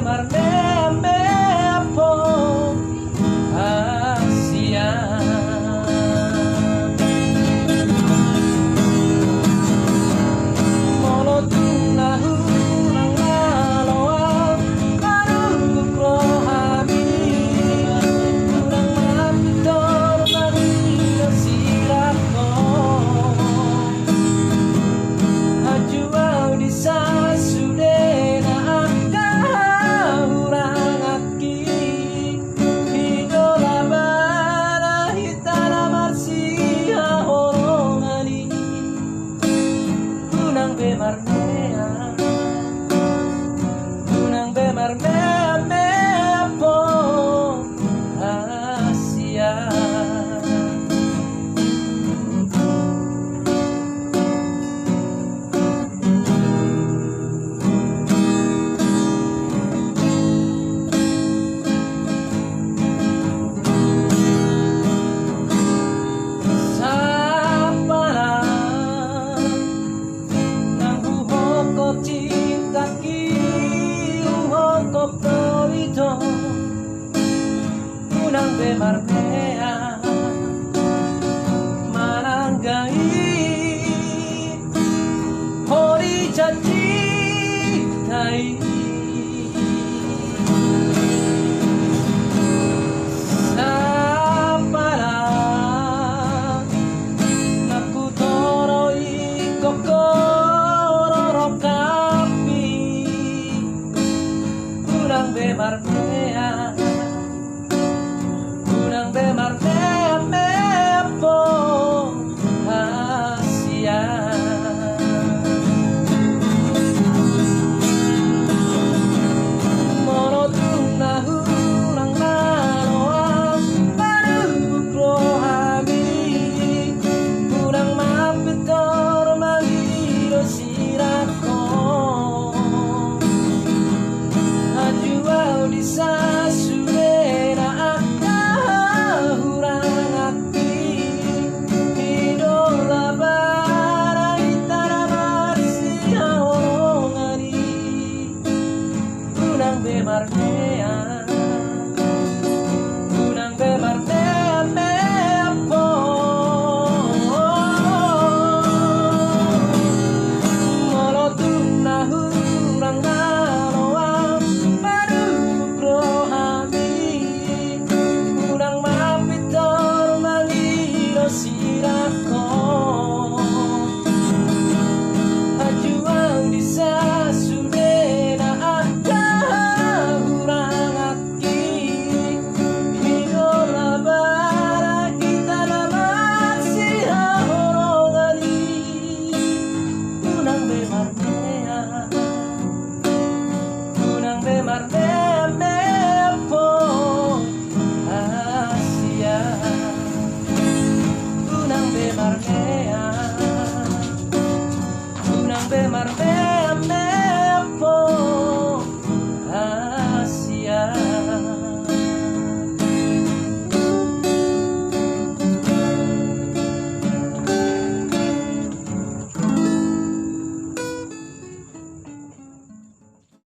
me po Asia Molotun lahu nang aloa Baru prohami Kurang mapitor Marina sirako Hajuau di sasudena Akah urang aki Hidola bara hitana marsia horongani Kunang bemarmea Kunang bemarmea mea po Asia cinta kiuho koproito Kunang bemarmea mananggai hori cacitai sapara naku toroi kokoro kapi Kunang bemarmea Kunang bemarmea mepo Asia Monotun nahu nang manoa Baru prohami Kunang mapitor magido sirako Hajuau di sasudena Akah urang aki Hidola bara hitana marsia horongani Kunang bemarmea